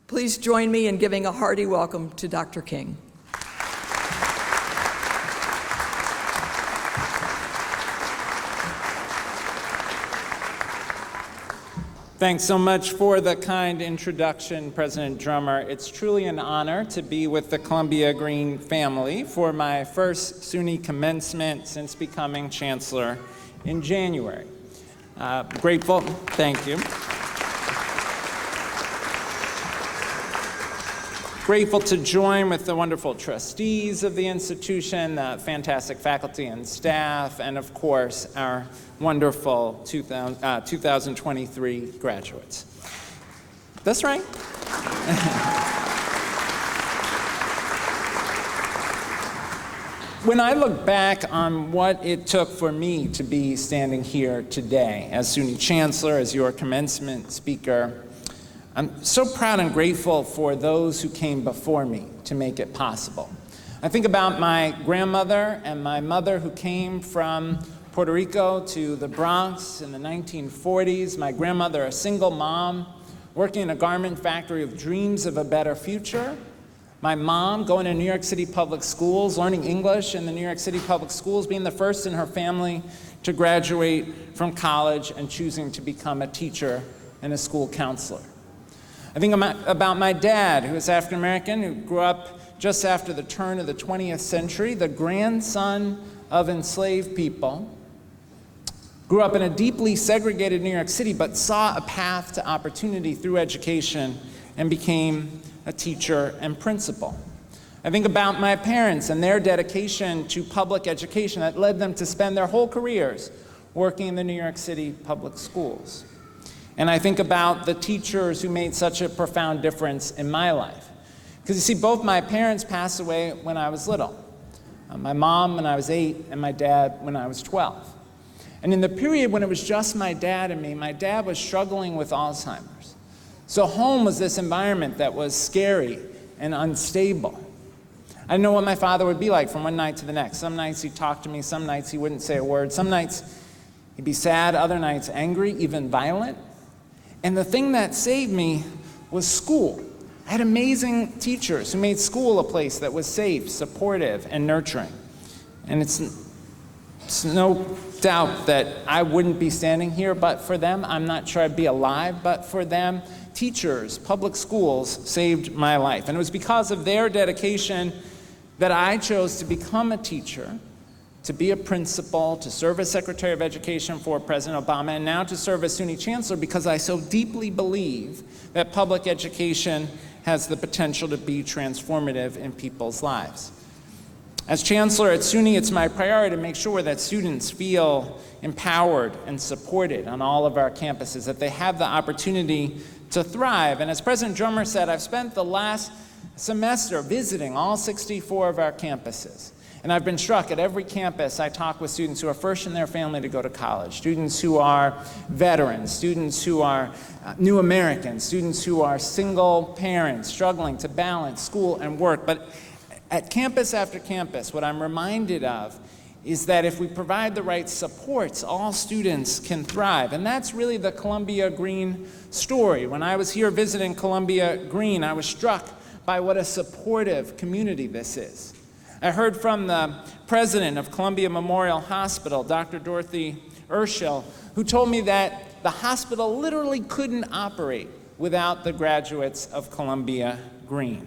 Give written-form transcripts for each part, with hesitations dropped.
Please join me in giving a hearty welcome to Dr. King. Thanks so much for the kind introduction, President Drummer. It's truly an honor to be with the Columbia Green family for my first SUNY commencement since becoming Chancellor in January. Grateful, thank you. Grateful to join with the wonderful trustees of the institution, the fantastic faculty and staff, and of course, our wonderful 2023 graduates. That's right. When I look back on what it took for me to be standing here today as SUNY Chancellor, as your commencement speaker, I'm so proud and grateful for those who came before me to make it possible. I think about my grandmother and my mother who came from Puerto Rico to the Bronx in the 1940s. My grandmother, a single mom, working in a garment factory with dreams of a better future. My mom going to New York City public schools, learning English in the New York City public schools, being the first in her family to graduate from college and choosing to become a teacher and a school counselor. I think about my dad, who is African American, who grew up just after the turn of the 20th century, the grandson of enslaved people, grew up in a deeply segregated New York City, but saw a path to opportunity through education and became a teacher and principal. I think about my parents and their dedication to public education that led them to spend their whole careers working in the New York City public schools. And I think about the teachers who made such a profound difference in my life. Because you see, both my parents passed away when I was little. My mom when I was 8 and my dad when I was 12. And in the period when it was just my dad and me, my dad was struggling with Alzheimer's. So home was this environment that was scary and unstable. I didn't know what my father would be like from one night to the next. Some nights he'd talk to me, some nights he wouldn't say a word. Some nights he'd be sad, other nights angry, even violent. And the thing that saved me was school. I had amazing teachers who made school a place that was safe, supportive, and nurturing. And it's no doubt that I wouldn't be standing here but for them. I'm not sure I'd be alive but for them. Teachers, public schools saved my life. And it was because of their dedication that I chose to become a teacher, to be a principal, to serve as Secretary of Education for President Obama, and now to serve as SUNY Chancellor, because I so deeply believe that public education has the potential to be transformative in people's lives. As Chancellor at SUNY, it's my priority to make sure that students feel empowered and supported on all of our campuses, that they have the opportunity to thrive. And as President Drummer said, I've spent the last semester visiting all 64 of our campuses. And I've been struck at every campus I talk with students who are first in their family to go to college, students who are veterans, students who are new Americans, students who are single parents struggling to balance school and work. But at campus after campus, what I'm reminded of is that if we provide the right supports, all students can thrive. And that's really the Columbia Green story. When I was here visiting Columbia Green, I was struck by what a supportive community this is. I heard from the president of Columbia Memorial Hospital, Dr. Dorothy Urschel, who told me that the hospital literally couldn't operate without the graduates of Columbia Green.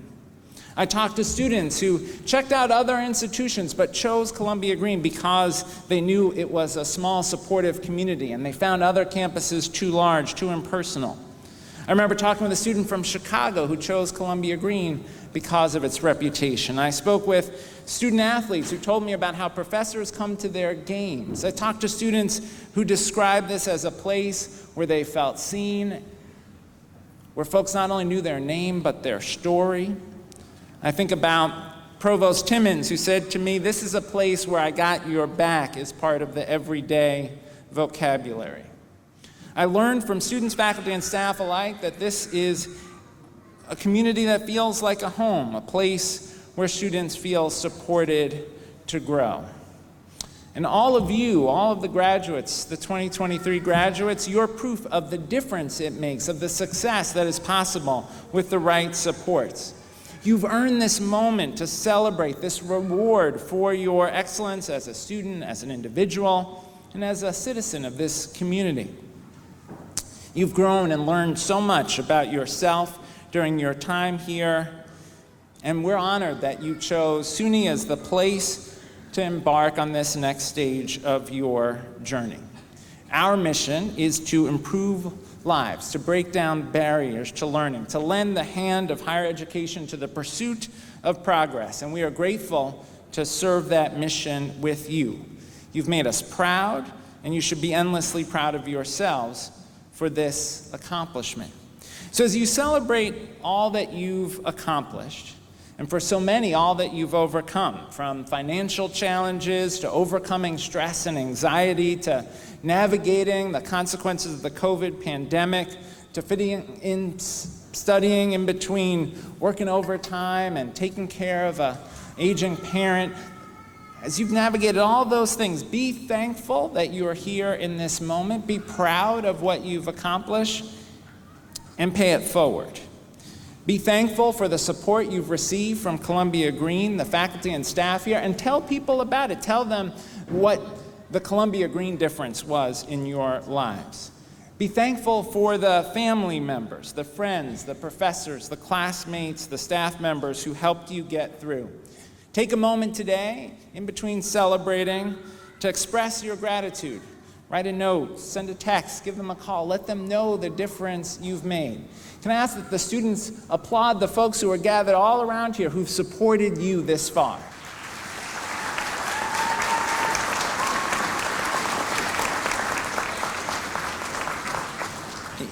I talked to students who checked out other institutions but chose Columbia Green because they knew it was a small, supportive community, and they found other campuses too large, too impersonal. I remember talking with a student from Chicago who chose Columbia Green because of its reputation. I spoke with student athletes who told me about how professors come to their games. I talked to students who described this as a place where they felt seen, where folks not only knew their name but their story. I think about Provost Timmons, who said to me, "This is a place where I got your back" as part of the everyday vocabulary. I learned from students, faculty, and staff alike that this is a community that feels like a home, a place where students feel supported to grow. And all of you, all of the graduates, the 2023 graduates, you're proof of the difference it makes, of the success that is possible with the right supports. You've earned this moment to celebrate this reward for your excellence as a student, as an individual, and as a citizen of this community. You've grown and learned so much about yourself during your time here, and we're honored that you chose SUNY as the place to embark on this next stage of your journey. Our mission is to improve lives, to break down barriers to learning, to lend the hand of higher education to the pursuit of progress, and we are grateful to serve that mission with you. You've made us proud, and you should be endlessly proud of yourselves for this accomplishment. So as you celebrate all that you've accomplished, and for so many, all that you've overcome, from financial challenges to overcoming stress and anxiety to navigating the consequences of the COVID pandemic to fitting in, studying in between working overtime and taking care of an aging parent. As you've navigated all those things, be thankful that you are here in this moment. Be proud of what you've accomplished and pay it forward. Be thankful for the support you've received from Columbia Green, the faculty and staff here, and tell people about it. Tell them what the Columbia Green difference was in your lives. Be thankful for the family members, the friends, the professors, the classmates, the staff members who helped you get through. Take a moment today, in between celebrating, to express your gratitude. Write a note, send a text, give them a call, let them know the difference you've made. Can I ask that the students applaud the folks who are gathered all around here who've supported you this far?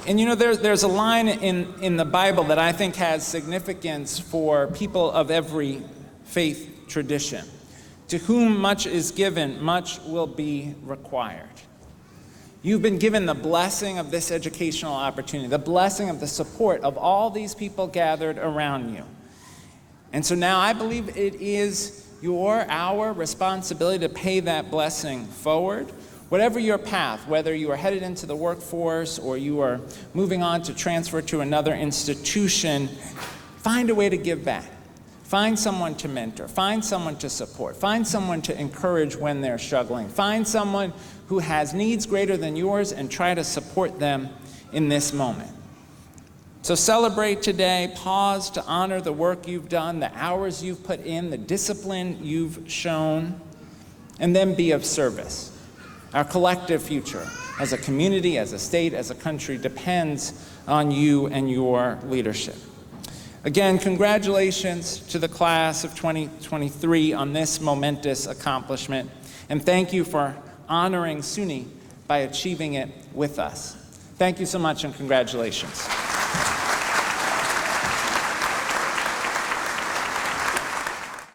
And you know, there's a line in the Bible that I think has significance for people of every faith tradition. To whom much is given, much will be required. You've been given the blessing of this educational opportunity, the blessing of the support of all these people gathered around you. And so now I believe it is our responsibility to pay that blessing forward. Whatever your path, whether you are headed into the workforce or you are moving on to transfer to another institution, find a way to give back. Find someone to mentor, find someone to support, find someone to encourage when they're struggling, find someone who has needs greater than yours and try to support them in this moment. So celebrate today, pause to honor the work you've done, the hours you've put in, the discipline you've shown, and then be of service. Our collective future as a community, as a state, as a country depends on you and your leadership. Again, congratulations to the class of 2023 on this momentous accomplishment, and thank you for honoring SUNY by achieving it with us. Thank you so much and congratulations.